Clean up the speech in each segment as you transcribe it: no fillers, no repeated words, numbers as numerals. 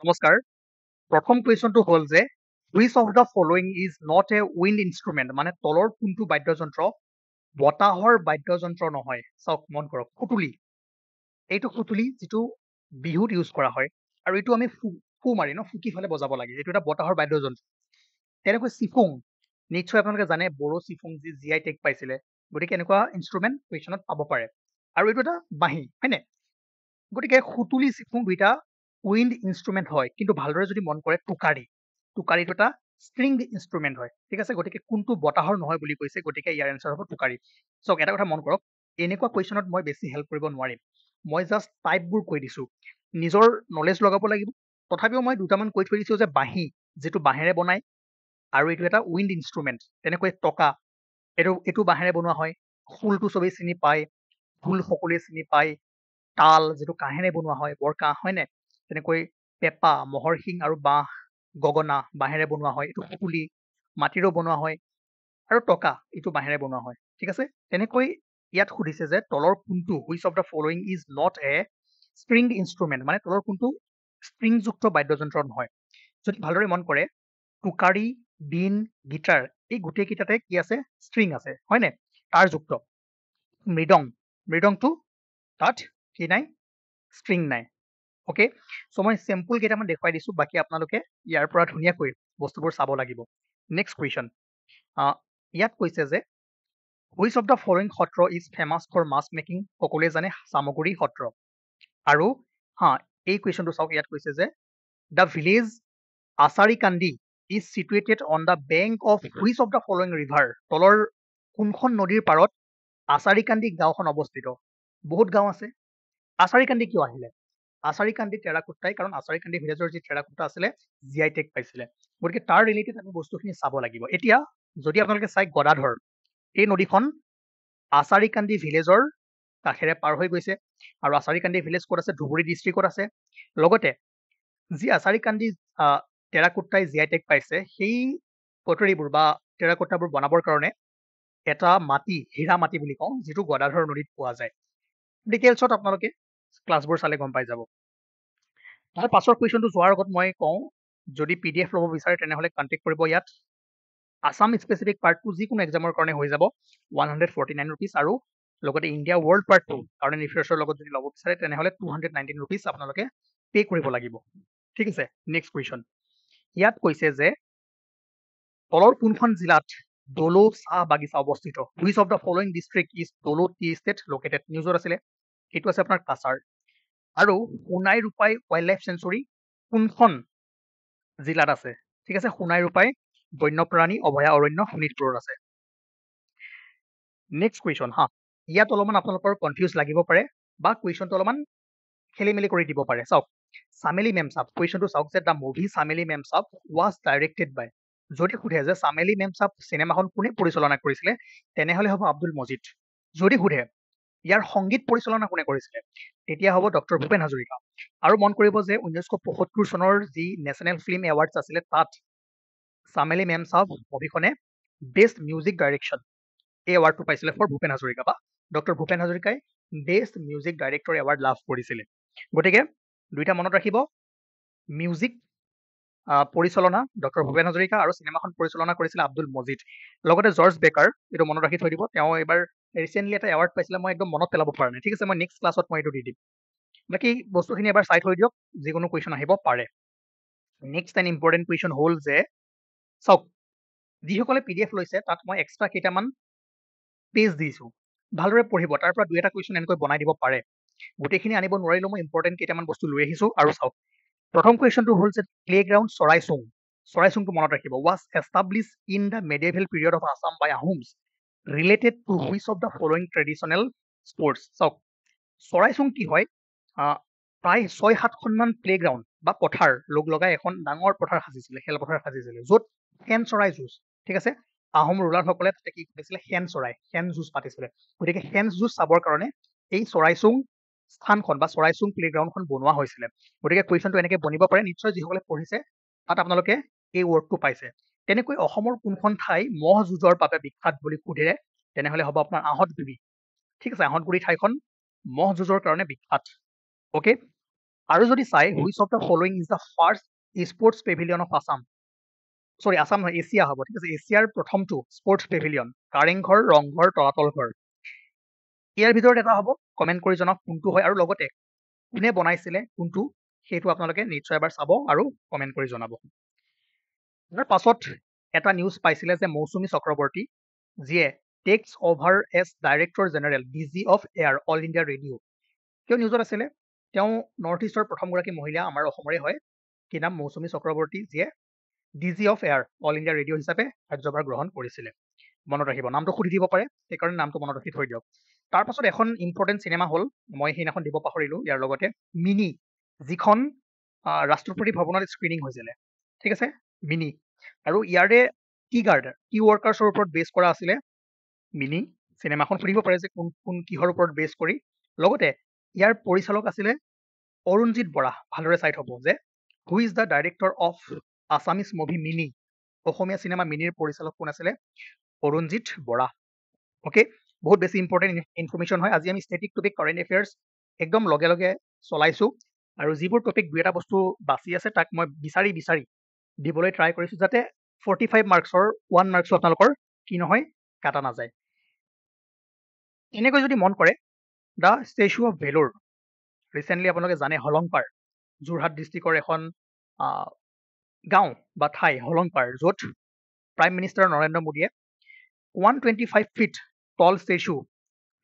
নমস্কাৰ প্ৰথম কুৱেশ্যনটো হ'ল যে which of the following is not a wind instrument মানে তলৰ কোনটো বাদ্যযন্ত্ৰ বতাহৰ বাদ্যযন্ত্ৰ নহয় চাওক মন কৰক সুতুলি এইটো সুতুলি যিটো বিহুত ইউজ কৰা হয় আৰু এইটো আমি ফু মাৰি ফুকি ফালে বজাব লাগে এইটো এটা বতাহৰ বাদ্যযন্ত্ৰ তেনেকৈ চিফুং নিশ্চয় আপোনালোকে জানে বড়ো চিফুং যি জিআই টেগ পাইছিলে গতিকে এনেকুৱা ইনষ্ট্ৰুমেণ্ট কুৱেশ্যনত পাব পাৰে আৰু এইটো এটা বাঁহী হয়নে গতিকে সুতুলি চিফুং দুইটা উইণ্ড ইনষ্ট্ৰুমেণ্ট হয় কিন্তু ভালদৰে যদি মন কৰে টোকাৰীটো এটা ষ্ট্ৰিং ইনষ্ট্ৰুমেণ্ট হয় ঠিক আছে গতিকে কোনটো বতাহৰ নহয় বুলি কৈছে গতিকে ইয়াৰ এনচাৰ হ'ব টোকাৰী চাওক এটা কথা মন কৰক এনেকুৱা কুৱেশ্যনত মই বেছি হেল্প কৰিব নোৱাৰিম মই জাষ্ট টাইপবোৰ কৈ দিছো নিজৰ নলেজ লগাব লাগিব তথাপিও মই দুটামান কৈ থৈ দিছো যে বাঁহী যিটো বাঁহেৰে বনায় আৰু এইটো এটা উইণ্ড ইনষ্ট্ৰুমেণ্ট তেনেকৈ টকা এইটো বাঁহেৰে বনোৱা হয় খোলটো চবেই চিনি পায় ঢোল সকলোৱে চিনি পায় তাল যিটো কাঁহেৰে বনোৱা হয় বৰ কাঁহ হয়নে তেনেকৈ পেঁপা মহৰ শিং আৰু বাঁহ গগনা বাঁহেৰে বনোৱা হয় এইটো সুতুলি মাটিৰো বনোৱা হয় আৰু টকা এইটো বাঁহেৰে বনোৱা হয় ঠিক আছে তেনেকৈ ইয়াত সুধিছে যে তলৰ কোনটো which of the following is not A string instrument মানে তলৰ কোনটো ষ্ট্ৰিংযুক্ত বাদ্যযন্ত্ৰ নহয় যদি ভালদৰে মন কৰে টোকাৰী বিন গীটাৰ এই গোটেইকেইটাতে কি আছে ষ্ট্ৰিং আছে হয়নে তাৰ যুক্ত মৃদংটো তাত কি নাই ষ্ট্ৰিং নাই ওকে চ' মই চেম্পুল কেইটামান দেখুৱাই দিছো বাকী আপোনালোকে ইয়াৰ পৰা ধুনীয়াকৈ বস্তুবোৰ চাব লাগিব নেক্সট কুৱেশ্যন ইয়াত কৈছে যে which of the following sattra is famous for mask making সকলোৱে জানে চামগুৰি সত্ৰ আৰু এই কুৱেশ্যনটো চাওক ইয়াত কৈছে যে the village Acharikandi is situated on the bank of which of the following river তলৰ কোনখন নদীৰ পাৰত আচাৰিকান্দি গাঁওখন অৱস্থিত বহুত গাঁও আছে আচাৰিকান্দি কিয় আহিলে আচাৰিকান্দি টেৰাকোটাই কাৰণ আচাৰিকান্দি ভিলেজৰ যি টেৰাকোটা আছিলে জিআই টেগ পাইছিলে গতিকে তাৰ ৰিলেটেড আমি বস্তুখিনি চাব লাগিব এতিয়া যদি আপোনালোকে চাই গদাধৰ এই নদীখন আচাৰিকান্দি ভিলেজৰ কাষেৰে পাৰ হৈ গৈছে আৰু আচাৰিকান্দি ভিলেজ ক'ত আছে ধুবুৰী ডিষ্ট্ৰিক্টত আছে লগতে যি আচাৰিকান্দি টেৰাকোটাই জিআই টেগ পাইছে সেই পটৰিবোৰ বা টেৰাকোটাবোৰ বনাবৰ কাৰণে এটা মাটি হীৰা মাটি বুলি কওঁ যিটো গদাধৰ নদীত পোৱা যায় ডিটেইলছত আপোনালোকে ক্লাছবোৰ চালে গম পাই যাব তাৰ পাছৰ কুৱেশ্যনটো যোৱাৰ আগত মই কওঁ যদি PDF ল'ব বিচাৰে তেনেহ'লে কণ্টেক্ট কৰিব ইয়াত আছাম স্পেচিফিক পাৰ্ট 2 যিকোনো এক্সামৰ কাৰণে হৈ যাব 149 ৰুপিজ আৰু লগতে ইণ্ডিয়া ৱৰ্ল্ড পাৰ্ট 2 কাৰেণ্ট এফেয়াৰ্ছৰ লগত যদি ল'ব বিচাৰে তেনেহ'লে 219 ৰুপিজ আপোনালোকে পে' কৰিব লাগিব ঠিক আছে নেক্সট কুৱেশ্যন ইয়াত কৈছে যে তলৰ কোনখন জিলাত দলো চাহ বাগিচা অৱস্থিত which of the following district is দলো টি ষ্টেট লোকেটেড নিউজত আছিলে এইটো আছে আপোনাৰ কাছাৰ আৰু Sonai Rupai wild life century কোনখন জিলাত আছে ঠিক আছে সোণাই ৰূপাই বন্যপ্ৰাণী অভয়া অৰণ্য শোণিতপুৰত আছে নেক্সট কুৱেশ্যন ইয়াত অলপমান আপোনালোকৰ কনফিউজ লাগিব পাৰে বা কুৱেশ্যনটো অলপমান খেলি মেলি কৰি দিব পাৰে চাওক চামেলি মেমচাপ কুৱেশ্যনটো চাওক যে the movie Chameli Memsaab was directed by যদি সোধে যে চামেলি মেমচাপ চিনেমাখন কোনে পৰিচালনা কৰিছিলে তেনেহ'লে হ'ব আব্দুল মজিদ যদি সোধে ইয়াৰ সংগীত পৰিচালনা কোনে কৰিছিলে তেতিয়া হ'ব ডক্টৰ ভূপেন হাজৰিকা আৰু মন কৰিব যে 1975 চনৰ যি নেশ্যনেল ফিল্ম এৱাৰ্ডছ আছিলে তাত চামেলি মেমচাপ মুভিখনে বেষ্ট মিউজিক ডাইৰেকশ্যন এই এৱাৰ্ডটো পাইছিলে ফৰ ভূপেন হাজৰিকা বা ডক্টৰ ভূপেন হাজৰিকাই বেষ্ট মিউজিক ডাইৰেক্টৰ এৱাৰ্ড লাভ কৰিছিলে গতিকে দুইটা মনত ৰাখিব মিউজিক পৰিচালনা ডক্টৰ ভূপেন হাজৰিকা আৰু চিনেমাখন পৰিচালনা কৰিছিলে আব্দুল মজিদ লগতে জৰ্জ বেকাৰ এইটো মনত ৰাখি থৈ দিব তেওঁ এইবাৰ ৰিচেণ্টলি এটা এৱাৰ্ড পাইছিলে মই একদম মনত পেলাব পৰা নাই ঠিক আছে মই নেক্সট ক্লাছত মই এইটো দি দিম বাকী বস্তুখিনি এবাৰ চাই থৈ দিয়ক যিকোনো কুৱেশ্যন আহিব পাৰে নেক্সট এন ইম্পৰ্টেণ্ট কুৱেশ্যন হ'ল যে চাওক যিসকলে PDF লৈছে তাত মই এক্সট্ৰা কেইটামান পেজ দিছো ভালদৰে পঢ়িব তাৰ পৰা দুই এটা কুৱেশ্যন এনেকৈ বনাই দিব পাৰে গোটেইখিনি আনিব নোৱাৰিলেও মই ইম্পৰ্টেণ্ট কেইটামান বস্তু লৈ আহিছো আৰু চাওক প্ৰথম কুৱেশ্যনটো হ'ল যে প্লেগ্ৰাউণ্ড চৰাইচুংটো মনত ৰাখিব was established in the medieval period of Assam by Ahoms related to which of the following traditional sports চাওক চৰাইচুং কি হয় প্ৰায় 6-7খনমান প্লেগ্ৰাউণ্ড বা পথাৰ লগ লগাই এখন ডাঙৰ পথাৰ সাজিছিলে খেলপথাৰ সাজিছিলে য'ত শেন চৰাই যুঁজ ঠিক আছে আহোম ৰুলাৰসকলে তাতে কি কৰিছিলে শেন যুঁজ পাতিছিলে গতিকে শেন যুঁজ চাবৰ কাৰণে এই চৰাইচুং স্থানখন বা চৰাইচুং প্লেগ্ৰাউণ্ডখন বনোৱা হৈছিলে গতিকে কুৱেশ্যনটো এনেকে বনিব পাৰে নিশ্চয় যিসকলে পঢ়িছে তাত আপোনালোকে এই ৱৰ্ডটো পাইছে তেনেকৈ অসমৰ কোনখন ঠাই মহ যুঁজৰ বাবে বিখ্যাত বুলি সুধিলে তেনেহ'লে হ'ব আপোনাৰ আহঁতগুৰি ঠিক আছে আহঁতগুৰি ঠাইখন মহ যুঁজৰ কাৰণে বিখ্যাত অ'কে আৰু যদি চাই which of the following is the first sports Pavilion of Assam, সৰি আছাম নহয় এছিয়া হ'ব, ঠিক আছে, এছিয়াৰ প্ৰথমটো স্পৰ্টছ পেভিলিয়ন, কাৰেংঘৰ, ৰংঘৰ, তলাতল ঘৰ। ইয়াৰ ভিতৰত এটা হ'ব, কমেণ্ট কৰি জনাওক কোনটো হয়, আৰু লগতে কোনে বনাইছিলে কোনটো, সেইটো আপোনালোকে নিশ্চয় এবাৰ চাব আৰু কমেণ্ট কৰি জনাব। তাৰ পাছত এটা নিউজ পাইছিলে যে মৌচুমী চক্ৰৱৰ্তী, যিয়ে takes over as director general DG of Air All India Radio'. তেওঁ নিউজত আছিলে, তেওঁ নৰ্থ ইষ্টৰ প্ৰথমগৰাকী মহিলা আমাৰ অসমৰে হয়, কি নাম মৌচুমী চক্ৰৱৰ্তী, যিয়ে DG of Air All India radio' হিচাপে কাৰ্যভাৰ গ্ৰহণ কৰিছিলে। মনত ৰাখিব, নামটো সুধি দিব পাৰে, সেইকাৰণে নামটো মনত ৰাখি থৈ দিয়ক। তাৰ পাছত এখন ইম্পৰ্টেণ্ট চিনেমা হ'ল, মই সেইদিনাখন দিব পাহৰিলোঁ, ইয়াৰ লগতে মিনি, যিখন ৰাষ্ট্ৰপতি ভৱনত স্ক্ৰিনিং হৈছিলে, ঠিক আছে, মিনি। আৰু ইয়াৰে টি গাৰ্ড, টি ৱৰ্কাৰ্ছৰ ওপৰত বেছ কৰা আছিলে মিনি চিনেমাখন। সুধিব পাৰে যে কোন কিহৰ ওপৰত বেছ কৰি। লগতে ইয়াৰ পৰিচালক আছিলে অৰুণজিৎ বৰা। ভালদৰে চাই থব যে who is the director of Assamese movie Mini, Asomiya cinema মিনিৰ পৰিচালক কোন আছিলে? অৰুণজিৎ বৰা। অ'কে, বহুত বেছি ইম্পৰ্টেণ্ট ইনফৰ্মেশ্যন হয়। আজি আমি ষ্টেটিক টপিক কাৰেণ্ট এফেয়াৰ্ছ একদম লগে লগে চলাইছোঁ, আৰু যিবোৰ টপিক দুই এটা বস্তু বাচি আছে তাক মই বিচাৰি দিবলৈ ট্ৰাই কৰিছোঁ, যাতে 45 মাৰ্কছৰ 1 মাৰ্কছো আপোনালোকৰ কি নহয়, কাটা নাযায়। এনেকৈ যদি মন কৰে, the statue of Vellore, recently আপোনালোকে জানে হলংপাৰ, যোৰহাট ডিষ্ট্ৰিক্টৰ এখন গাঁও বা ঠাই হলংপাৰ, য'ত প্ৰাইম মিনিষ্টাৰ নৰেন্দ্ৰ মোদীয়ে 125 ফিট টল ষ্টেচু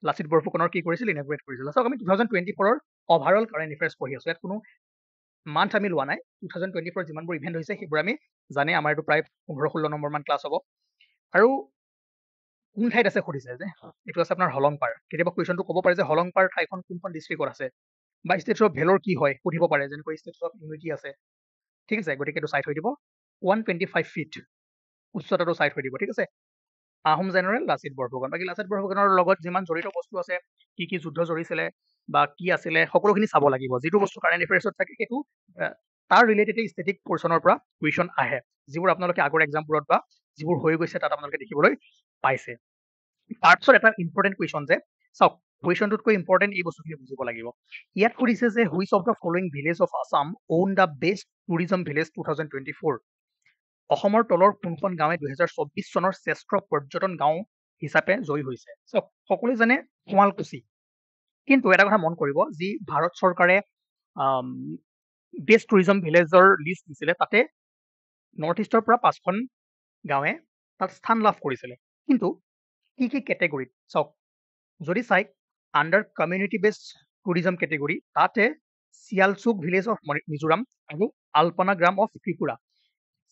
লাচিত বৰফুকনৰ কি কৰিছিল, ইনগ্ৰেট কৰিছিল। চাওক, আমি 2024ৰ অভাৰঅল কাৰেণ্ট এফেয়াৰ্ছ পঢ়ি আছোঁ, ইয়াত কোনো মান্থ আমি লোৱা নাই। 2024 যিমানবোৰ ইভেণ্ট হৈছে সেইবোৰ আমি জানে, আমাৰ এইটো প্ৰায় 15-16 নম্বৰমান ক্লাছ হ'ব। আৰু কোন ঠাইত আছে সুধিছে, যে এইটো আছে আপোনাৰ হলংপাৰ। কেতিয়াবা কুৱেশ্যনটো ক'ব পাৰে যে হলংপাৰ ঠাইখন কোনখন ডিষ্ট্ৰিক্টত আছে, বা ষ্টেচু অফ ভেলোৰ কি হয় সুধিব পাৰে, যেনেকৈ ষ্টেচু অফ ইউনিটি আছে, ঠিক আছে, গতিকে এইটো চাই থৈ দিব। 125 ফিট উচ্চতাটো চাই থৈ দিব, ঠিক আছে। আহোম জেনেৰেল লাচিত বৰফুকন। বাকী লাচিত বৰফুকনৰ লগত যিমান জড়িত বস্তু আছে, কি যুদ্ধ জড়িছিলে বা কি আছিলে, সকলোখিনি চাব লাগিব। যিটো বস্তু কাৰেণ্ট এফেয়াৰ্ছত থাকে সেইটো তাৰ ৰিলেটেড ষ্টেটিক পৰ্চনৰ পৰা কুৱেশ্যন আহে, যিবোৰ আপোনালোকে আগৰ এক্সামবোৰত বা যিবোৰ হৈ গৈছে তাত আপোনালোকে দেখিবলৈ পাইছে। তাৰপিছত এটা ইম্পৰ্টেণ্ট কুৱেশ্যন, যে চাওক, কুৱেশ্যনটোতকৈ ইম্পৰ্টেণ্ট এই বস্তুখিনি বুজিব লাগিব। ইয়াত সুধিছে যে which of the following village of Assam won the best tourism village 2024। অসমৰ তলৰ কোনখন গাঁৱে 2024 চনৰ শ্ৰেষ্ঠ পৰ্যটন গাঁও হিচাপে জয়ী হৈছে? চাওক, সকলোৱে জানে শুৱালকুছি, কিন্তু এটা কথা মন কৰিব, যি ভাৰত চৰকাৰে বেষ্ট টুৰিজম ভিলেজৰ লিষ্ট দিছিলে, তাতে নৰ্থ ইষ্টৰ পৰা 5খন গাঁৱে তাত স্থান লাভ কৰিছিলে। কিন্তু কি কেটেগৰীত? চাওক, যদি চাই under community based tourism category, তাতে চিয়ালচুক ভিলেজ অফ মিজোৰাম আৰু আলপনা গ্ৰাম অফ ত্ৰিপুৰা,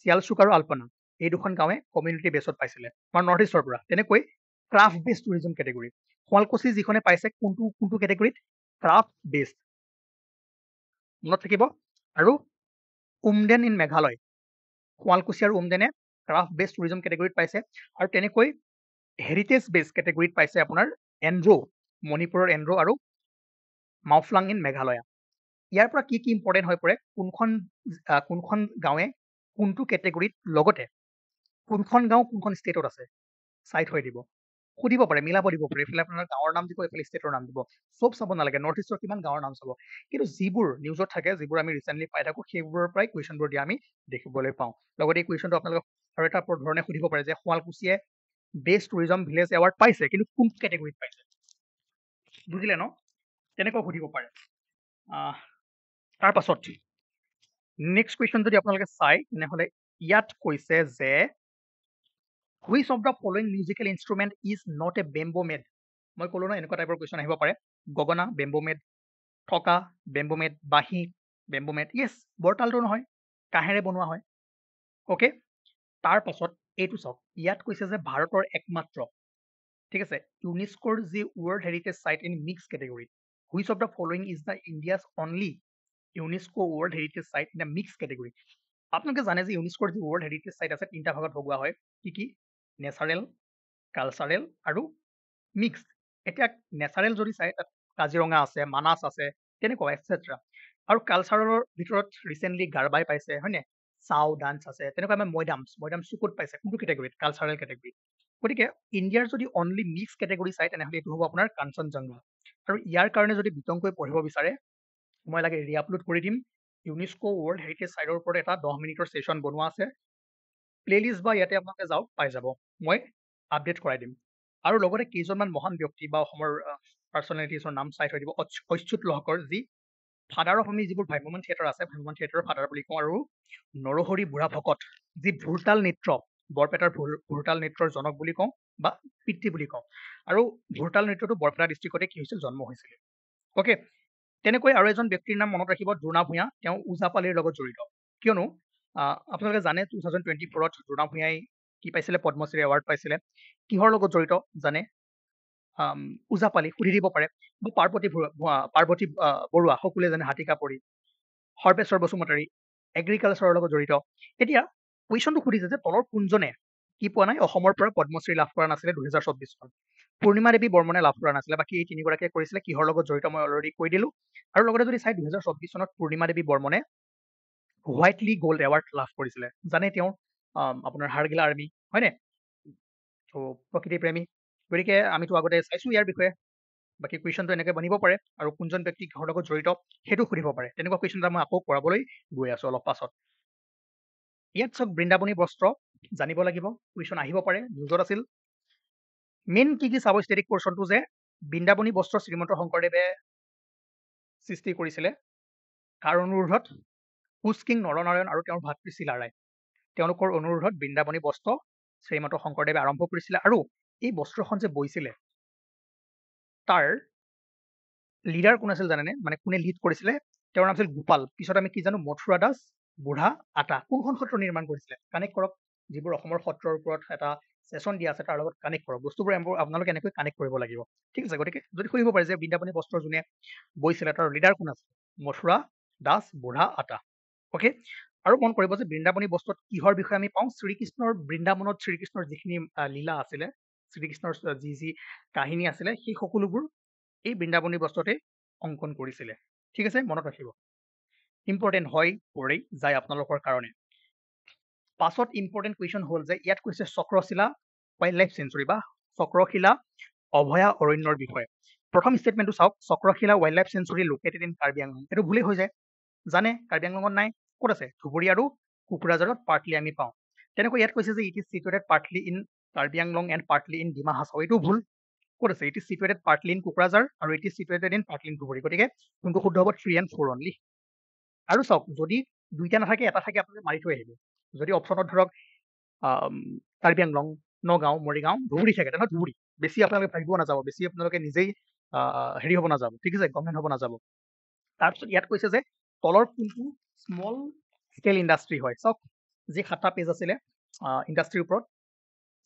চিয়ালচুক আৰু আলপনা, এই দুখন গাঁৱে কমিউনিটি বেছত পাইছিলে আমাৰ নৰ্থ ইষ্টৰ পৰা। তেনেকৈ craft based tourism category, Sualkuchi যিখনে পাইছে কোনটো কেটেগৰীত? ক্ৰাফ্ট বেছড, মনত থাকিব। আৰু উমডেন ইন মেঘালয়, শুৱালকুছি আৰু উমডেনে ক্ৰাফ্ট বেছড টুৰিজম কেটেগৰীত পাইছে। আৰু তেনেকৈ হেৰিটেজ বেছ কেটেগৰীত পাইছে আপোনাৰ এন্ড্ৰ, মণিপুৰৰ এন্ড্ৰ, আৰু মাউফলাং ইন মেঘালয়া। ইয়াৰ পৰা কি ইম্পৰ্টেণ্ট হৈ পৰে, কোনখন গাঁৱে কোনটো কেটেগৰীত, লগতে কোনখন গাঁও কোনখন ষ্টেটত আছে, চাই থৈ দিব। সুধিব পাৰে, মিলাব দিব পাৰে, এইফালে আপোনাৰ গাঁৱৰ নাম দিব, এইফালে ষ্টেটৰ নাম দিব। চব চাব নালাগে, নৰ্থ ইষ্টৰ কিমান গাঁৱৰ নাম চাব, কিন্তু যিবোৰ নিউজত থাকে, যিবোৰ আমি ৰিচেণ্টলি পাই থাকোঁ, সেইবোৰৰ পৰাই কুৱেশ্যনবোৰ দিয়া আমি দেখিবলৈ পাওঁ। লগতে এই কুৱেশ্যনটো আপোনালোকক আৰু এটা ধৰণে সুধিব পাৰে যে শুৱালকুছিয়ে বেষ্ট টুৰিজম ভিলেজ এৱাৰ্ড পাইছে, কিন্তু কোনটো কেটেগৰীত পাইছে, বুজিলে ন? তেনেকৈ সুধিব পাৰে। তাৰ পাছত নেক্সট কুৱেশ্যন যদি আপোনালোকে চাই, তেনেহ'লে ইয়াত কৈছে যে which of the following musical instrument is not A bamboo made? মই ক'লো ন, এনেকুৱা টাইপৰ কুৱেশ্যন আহিব পাৰে। গগনা বেম্বো মেড, থকা বেম্বো মেড, বাঁহী বেম্বো মেড। য়েছ, বৰতালটো নহয়, কাঁহেৰে বনোৱা হয়। অ'কে, তাৰ পাছত এইটো চাওক, ইয়াত কৈছে যে ভাৰতৰ একমাত্ৰ, ঠিক আছে, ইউনেস্কোৰ যি world heritage site in mix category, which of the following is the India's only UNESCO world heritage site in the mix category. আপোনালোকে জানে যে ইউনেস্কোৰ যি ৱৰ্ল্ড হেৰিটেজ চাইট আছে, 3টা ভাগত ভগোৱা হয়। কি? নেচাৰেল, কালচাৰেল আৰু মিক্সড। এতিয়া নেচাৰেল যদি চাই, তাত কাজিৰঙা আছে, মানাছ আছে, তেনেকুৱা এটচেট্ৰা। আৰু কালচাৰেলৰ ভিতৰত ৰিচেণ্টলি গাৰবাই পাইছে, হয়নে? চাও ডান্স আছে, তেনেকুৱা আমাৰ মৈদাম চুকুত পাইছে, কোনটো কেটেগৰীত? কালচাৰেল কেটেগৰীত। গতিকে ইণ্ডিয়াৰ যদি অনলি মিক্স কেটেগৰী চাই, তেনেহ'লে এইটো হ'ব আপোনাৰ কাঞ্চনজংঘা। আৰু ইয়াৰ কাৰণে যদি বিতংকৈ পঢ়িব বিচাৰে, মই লাগে ৰিআপলোড কৰি দিম। ইউনেস্কো ৱৰ্ল্ড হেৰিটেজ চাইটৰ ওপৰত এটা 10 মিনিটৰ ছেশ্যন বনোৱা আছে। প্লেলিষ্ট বা ইয়াতে আপোনালোকে যাওক পাই যাব। মই আপডেট কৰাই দিম। আৰু লগতে কেইজনমান মহান ব্যক্তি বা অসমৰ পাৰ্চনেলিটিজৰ নাম চাই থৈ দিব। অচ্যুত লহকৰ, যি ফাদাৰ অফ আমি যিবোৰ ভ্ৰাম্যমাণ থিয়েটাৰ আছে, ভ্ৰাম্যমাণ থিয়েটাৰৰ ফাদাৰ বুলি কওঁ, আৰু নৰহৰি বুঢ়া ভকত, যি ভোৰতাল নৃত্য, বৰপেটাৰ ভোৰতাল নৃত্যৰ জনক বুলি কওঁ বা পিতৃ বুলি কওঁ। আৰু ভোৰতাল নৃত্যটো বৰপেটা ডিষ্ট্ৰিক্টতে কি হৈছিল, জন্ম হৈছিল। অ'কে, তেনেকৈ আৰু এজন ব্যক্তিৰ নাম মনত ৰাখিব, দ্ৰোণা ভূঞা। তেওঁ ওজাপালিৰ লগত জড়িত। কিয়নো আপোনালোকে জানে 2024ত দ্ৰোণা ভূঞাই কি পাইছিলে, পদ্মশ্ৰী এৱাৰ্ড পাইছিলে। কিহৰ লগত জড়িত জানে? ওজাপালি সুধি দিব পাৰে। বা পাৰ্বতী বৰুৱা, সকলোৱে জানে, হাতীকাপৰি। সৰ্বেশ্বৰ বসুমতাৰী এগ্ৰিকালচাৰৰ লগত জড়িত। এতিয়া কুৱেশ্যনটো সুধিছে যে তলৰ কোনজনে কি পোৱা নাই, অসমৰ পৰা পদ্মশ্ৰী লাভ কৰা নাছিলে 2024 চনত। পূৰ্ণিমা দেৱী বৰ্মনে লাভ কৰা নাছিলে। বাকী এই তিনিগৰাকীয়ে কৰিছিলে। কিহৰ লগত জড়িত মই অলৰেডি কৈ দিলো। আৰু লগতে যদি চাই 2024 চনত পূৰ্ণিমা দেৱী বৰ্মনে হোৱাইটলি গ'ল্ড এৱাৰ্ড লাভ কৰিছিলে। জানে তেওঁ আপোনাৰ হাৰগিলা আৰ্মি, হয়নে? ত' প্ৰকৃতি প্ৰেমী। গতিকে আমিতো আগতে চাইছো ইয়াৰ বিষয়ে। বাকী কুৱেশ্যনটো এনেকৈ বনিব পাৰে, আৰু কোনজন ব্যক্তি কিহৰ লগত জড়িত সেইটো সুধিব পাৰে। তেনেকুৱা কুৱেশ্যন এটা মই আকৌ কৰাবলৈ গৈ আছো অলপ পাছত। ইয়াত চাওক, বৃন্দাবনী বস্ত্ৰ জানিব লাগিব। কুৱেশ্যন আহিব পাৰে, নিউজত আছিল। মেইন কি চাব ষ্টেটিক পৰ্চনটো, যে বৃন্দাবনী বস্ত্ৰ শ্ৰীমন্ত শংকৰদেৱে সৃষ্টি কৰিছিলে। কাৰ অনুৰোধত? কোচ কিং নৰনাৰায়ণ আৰু তেওঁৰ ভাতৃ চিলাৰায়। তেওঁলোকৰ অনুৰোধত বৃন্দাবনী বস্ত্ৰ শ্ৰীমন্ত শংকৰদেৱে আৰম্ভ কৰিছিলে। আৰু এই বস্ত্ৰখন যে বৈছিলে, তাৰ লিডাৰ কোন আছিল জানেনে? মানে কোনে লিড কৰিছিলে? তেওঁৰ নাম আছিল গোপাল। পিছত আমি কি জানো, মথুৰা দাস বুঢ়া আটা। কোনখন সত্ৰ নিৰ্মাণ কৰিছিলে? কানেক্ট কৰক। যিবোৰ অসমৰ সত্ৰৰ ওপৰত এটা ছেশ্যন দিয়া আছে তাৰ লগত কানেক্ট কৰক। বস্তুবোৰ আপোনালোকে এনেকৈ কানেক্ট কৰিব লাগিব। ঠিক আছে। গতিকে যদি সুধিব পাৰে যে বৃন্দাবনী বস্ত্ৰ যোনে বৈছিলে তাৰ লিডাৰ কোন আছিল? মথুৰা দাস বুঢ়া আটা। অ'কে, আৰু মন কৰিব যে বৃন্দাবনী বস্ত্ৰত কিহৰ বিষয়ে আমি পাওঁ? শ্ৰীকৃষ্ণৰ বৃন্দাবনত শ্ৰীকৃষ্ণৰ যিখিনি লীলা আছিলে, শ্ৰীকৃষ্ণৰ যি কাহিনী আছিলে, সেই সকলোবোৰ এই বৃন্দাবনী বস্ত্ৰতে অংকন কৰিছিলে। ঠিক আছে, মনত ৰাখিব। ইম্পৰ্টেণ্ট হৈ পৰি যায় আপোনালোকৰ কাৰণে। পাছত ইম্পৰ্টেণ্ট কুৱেশ্যন হ'ল যে ইয়াত কৈছে চক্ৰশিলা ৱাইল্ড লাইফ চেঞ্চুৰী বা চক্ৰশিলা অভয়া অৰণ্যৰ বিষয়ে। প্ৰথম ষ্টেটমেণ্টটো চাওক, Chakrashila wildlife sanctuary located in Karbi Anglong. এইটো ভুলেই হৈ যায়। জানে কাৰ্বি আংলঙত নাই, ক'ত আছে? ধুবুৰী আৰু কোকৰাঝাৰত পাৰ্টলি আমি পাওঁ। তেনেকৈ ইয়াত কৈছে যে it is situated partly in Karbi Anglong and partly in Dima Hasao. এইটো ভুল। ক'ত আছে? It is situated partly in Kokrajhar আৰু it is situated in partly in Dhubri. গতিকে কোনটো শুদ্ধ হ'ব? 3 and 4 অনলি। আৰু চাওক, যদি দুইটা নাথাকে, এটা থাকে, আপোনালোকে মাৰি থৈ আহিব। যদি অপশ্যনত ধৰক কাৰ্বি আংলং, নগাঁও, মৰিগাঁও, ধুবুৰী থাকে, তেনেহ'লে ধুবুৰী। বেছি আপোনালোকে ভাবিব নাযাব, বেছি আপোনালোকে নিজেই হেৰি হ'ব নাযাব। ঠিক আছে, গভমেণ্ট হ'ব নাযাব। তাৰপিছত ইয়াত কৈছে যে তলৰ কোনটো স্মল স্কেল ইণ্ডাষ্ট্ৰি হয়। চাওক, যি 7টা পেজ আছিলে ইণ্ডাষ্ট্ৰিৰ ওপৰত,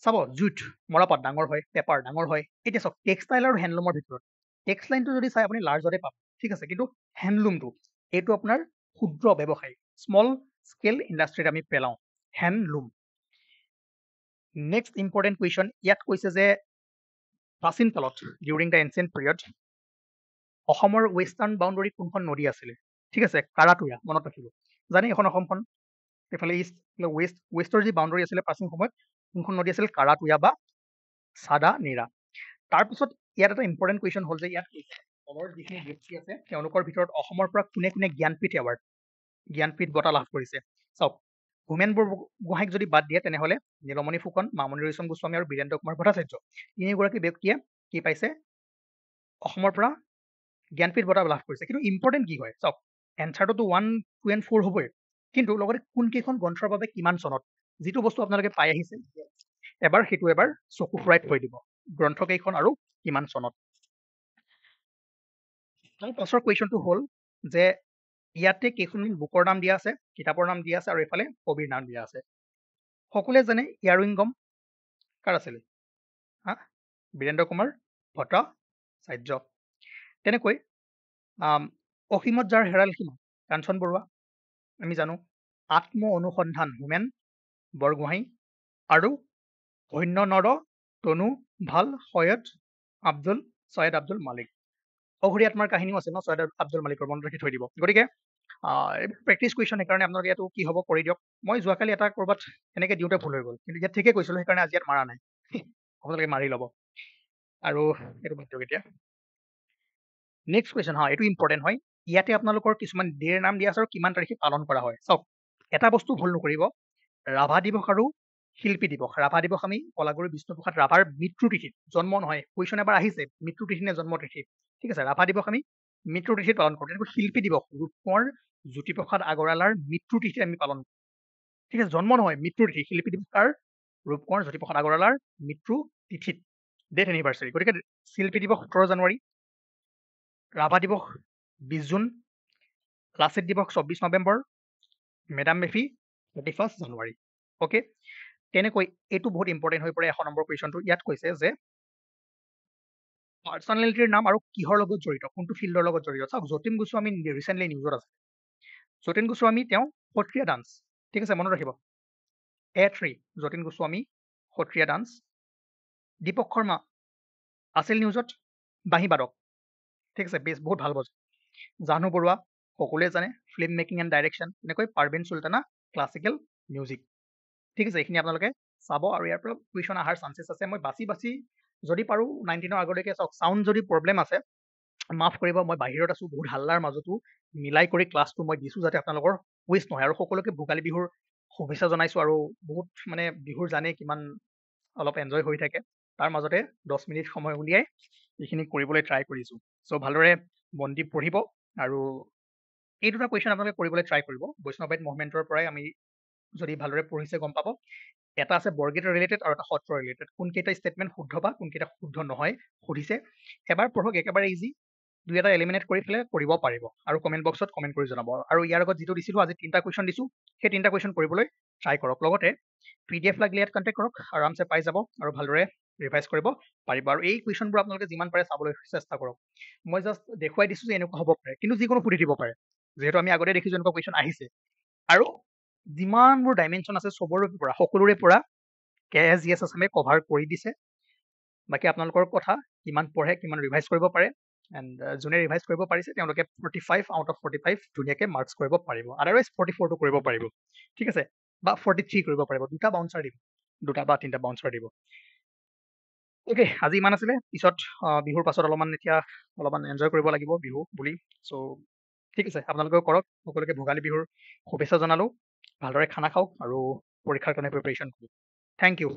চাব, জুট মৰাপাট ডাঙৰ হয়, পেপাৰ ডাঙৰ হয়। এতিয়া চাওক, টেক্সটাইল আৰু হেণ্ডলুমৰ ভিতৰত টেক্সটাইলটো যদি চাই আপুনি লাৰ্জতে পাব। ঠিক আছে, কিন্তু হেণ্ডলুমটো এইটো আপোনাৰ ক্ষুদ্ৰ ব্যৱসায়, স্মল স্কেল ইণ্ডাষ্ট্ৰিত আমি পেলাওঁ হেণ্ডলুম। নেক্সট ইম্পৰ্টেণ্ট কুৱেশ্যন, ইয়াত কৈছে যে প্ৰাচীন কালত ডিউৰিং দ্য এনচিয়েণ্ট পিৰিয়ড অসমৰ ৱেষ্টাৰ্ণ বাউণ্ডৰী কোনখন নদী আছিলে? ঠিক আছে, কাৰাটৈয়া। মনত ৰাখিব। জানে এখন অসমখন এইফালে ইষ্ট, ৱেষ্টৰ যি বাউণ্ডৰী আছিলে প্ৰাচীন সময়ত, কোনখন নদী আছিল? কাৰাটৈয়া বা চাদা নীৰা। তাৰপিছত ইয়াত এটা ইম্পৰ্টেণ্ট কুৱেশ্যন হ'ল যে ইয়াত কৈছে তলৰ যিখিনি ব্যক্তি আছে তেওঁলোকৰ ভিতৰত অসমৰ পৰা কোনে কোনে জ্ঞানপীঠ এৱাৰ্ড, জ্ঞানপীঠ বঁটা লাভ কৰিছে? চাওক, হোমেন বৰগোহাঁইক যদি বাদ দিয়ে তেনেহ'লে নীলমণি ফুকন, মামণি ৰয়ছম গোস্বামী আৰু বীৰেন্দ্ৰ কুমাৰ ভট্টাচাৰ্য, তিনিগৰাকী ব্যক্তিয়ে কি পাইছে? অসমৰ পৰা জ্ঞানপীঠ বঁটা লাভ কৰিছে। কিন্তু ইম্পৰ্টেণ্ট কি হয়? চাওক, এনচাৰটোতো 1, 2 and 4 হ'বই, কিন্তু লগতে কোনকেইখন গ্ৰন্থৰ বাবে কিমান চনত? যিটো বস্তু আপোনালোকে পাই আহিছে এবাৰ, সেইটো এবাৰ চকু ফুৰাই থৈ দিব, গ্ৰন্থকেইখন আৰু কিমান চনত। তাৰ পাছৰ কুৱেশ্যনটো হ'ল যে ইয়াতে কেইখনমান বুকৰ নাম দিয়া আছে, কিতাপৰ নাম দিয়া আছে, আৰু এইফালে কবিৰ নাম দিয়া আছে। সকলোৱে জানে ইয়াৰউইংগম কাৰ আছিলে? বীৰেন্দ্ৰ কুমাৰ ভট্টাচাৰ্য। তেনেকৈ অসীমত যাৰ হেৰাল সীমা কাঞ্চন বৰুৱা, আমি জানো। আত্ম অনুসন্ধান হোমেন বৰগোহাঁই, আৰু ধন্য নৰ তনু ভাল সৈয়দ আব্দুল মালিক। অঘৰী আত্মাৰ কাহিনীও আছে ন সৈয়দ আব্দুল মালিকৰ, মনত ৰাখি থৈ দিব। গতিকে প্ৰেক্টিচ কুৱেশ্যন, সেইকাৰণে আপোনালোকে ইয়াতো কি হ'ব কৰি দিয়ক। মই যোৱাকালি এটা ক'ৰবাত এনেকৈ দিওঁতে ভুল হৈ গ'ল, কিন্তু ইয়াত ঠিকে কৈছিলোঁ, সেইকাৰণে আজি ইয়াত মাৰা নাই। আপোনালোকে মাৰি ল'ব। আৰু এইটো বাদ দিয়ক এতিয়া। নেক্সট কুৱেশ্যন, এইটো ইম্পৰ্টেণ্ট হয়। ইয়াতে আপোনালোকৰ কিছুমান ডেৰ নাম দিয়া আছে আৰু কিমান তাৰিখে পালন কৰা হয়। চাওক, এটা বস্তু ভুল নকৰিব, ৰাভা দিৱস আৰু শিল্পী দিৱস। ৰাভা দিৱস আমি কলাগুৰু বিষ্ণুপ্ৰসাদ ৰাভাৰ মৃত্যু তিথিত, জন্ম নহয়, কুৱেশ্যন এবাৰ আহিছে মৃত্যু তিথি নে জন্ম তিথি, ঠিক আছে, ৰাভা দিৱস আমি মৃত্যু তিথিত পালন কৰোঁ। তেনেকৈ শিল্পী দিৱস ৰূপকোঁৱৰ জ্যোতিপ্ৰসাদ আগৰৱালাৰ মৃত্যু তিথিত আমি পালন কৰোঁ, ঠিক আছে, জন্ম নহয় মৃত্যুৰ তিথি। শিল্পী দিৱস কাৰ? ৰূপকোঁৱৰ জ্যোতিপ্ৰসাদ আগৰৱালাৰ মৃত্যু তিথিত, ডেথ এনিভাৰ্চাৰী। গতিকে শিল্পী দিৱস 17 জানুৱাৰী, ৰাভা দিৱস 20 জুন, লাচিত দিৱস 24 নৱেম্বৰ, মেডাম মেফি 31 জানুৱাৰী। অ'কে, তেনেকৈ এইটো বহুত ইম্পৰ্টেণ্ট হৈ পৰে 100 নম্বৰ কুৱেশ্যনটো। ইয়াত কৈছে যে পাৰ্চনেলিটিৰ নাম আৰু কিহৰ লগত জড়িত, কোনটো ফিল্ডৰ লগত জড়িত। চাওক, যতীন গোস্বামী ৰিচেণ্টলি নিউজত আছে। যতীন গোস্বামী তেওঁ সত্ৰীয়া ডান্স, ঠিক আছে, মনত ৰাখিব। A3 Jatin Goswami Sattriya dance. দীপক শৰ্মা আছিল নিউজত, বাঁহী বাদক, ঠিক আছে, বেছ বহুত ভাল বজায়। জাহ্নু বৰুৱা সকলোৱে জানে, ফিল্ম মেকিং এণ্ড ডাইৰেকশ্যন। তেনেকৈ পাৰভিন চুলতানা ক্লাছিকেল মিউজিক, ঠিক আছে। এইখিনি আপোনালোকে চাব আৰু ইয়াৰ পৰা কুৱেশ্যন অহাৰ চান্সেছ আছে। মই বাছি বাছি যদি পাৰোঁ 19ৰ আগলৈকে, চাওক, চাউণ্ড যদি প্ৰব্লেম আছে মাফ কৰিব, মই বাহিৰত আছোঁ, বহুত হাল্লাৰ মাজতো মিলাই কৰি ক্লাছটো মই দিছোঁ যাতে আপোনালোকৰ ৱেষ্ট নহয়। আৰু সকলোকে ভোগালী বিহুৰ শুভেচ্ছা জনাইছোঁ। আৰু বহুত মানে বিহুৰ জানেই কিমান অলপ এনজয় হৈ থাকে, তাৰ মাজতে 10 মিনিট সময় উলিয়াই এইখিনি কৰিবলৈ ট্ৰাই কৰিছোঁ। চ' ভালদৰে মন দি পঢ়িব আৰু এই দুটা কুৱেশ্যন আপোনালোকে কৰিবলৈ ট্ৰাই কৰিব। বৈষ্ণৱাইট মুভমেণ্টৰ পৰাই আমি যদি ভালদৰে পঢ়িছে গম পাব। এটা আছে বৰগীত ৰিলেটেড আৰু এটা সত্ৰ ৰিলেটেড। কোনকেইটা ষ্টেটমেণ্ট শুদ্ধ বা কোনকেইটা শুদ্ধ নহয় সুধিছে। এবাৰ পঢ়ক, একেবাৰে ইজি, দুই এটা এলিমিনেট কৰি পেলাই কৰিব পাৰিব আৰু কমেণ্ট বক্সত কমেণ্ট কৰি জনাব। আৰু ইয়াৰ আগত যিটো দিছিলোঁ, আজি 3টা কুৱেশ্যন দিছোঁ, সেই 3টা কুৱেশ্যন কৰিবলৈ ট্ৰাই কৰক। লগতে PDF লাগিলে ইয়াত কণ্টেক্ট কৰক, আৰামছে পাই যাব আৰু ভালদৰে ৰিভাইজ কৰিব পাৰিব। আৰু এই কুৱেশ্যনবোৰ আপোনালোকে যিমান পাৰে চাবলৈ চেষ্টা কৰক। মই জাষ্ট দেখুৱাই দিছোঁ যে এনেকুৱা হ'ব পাৰে, কিন্তু যিকোনো সুধি দিব পাৰে, যিহেতু আমি আগতে দেখিছোঁ এনেকুৱা কুৱেশ্যন আহিছে। আৰু যিমানবোৰ ডাইমেনশ্যন আছে সকলোৰে পৰা KSGS আছামে কভাৰ কৰি দিছে। বাকী আপোনালোকৰ কথা, কিমান পঢ়ে, কিমান ৰিভাইজ কৰিব পাৰে। এণ্ড যোনে ৰিভাইজ কৰিব পাৰিছে তেওঁলোকে 45 আউট অফ 45 ধুনীয়াকৈ মাৰ্কছ কৰিব পাৰিব। আদাৰৱাইজ 44টো কৰিব পাৰিব, ঠিক আছে, বা 43 কৰিব পাৰিব। 2টা বাউন্সাৰ দিব, 2টা বা 3টা বাউন্সাৰ দিব। অ'কে, আজি ইমান আছিলে। পিছত বিহুৰ পাছত এতিয়া অলপমান এনজয় কৰিব লাগিব বিহু বুলি। চ' ঠিক আছে, আপোনালোকেও কৰক। সকলোকে ভোগালী বিহুৰ শুভেচ্ছা জনালোঁ। ভালদৰে খানা খাওক আৰু পৰীক্ষাৰ কাৰণে প্ৰিপেৰেশ্যন কৰক। Thank U.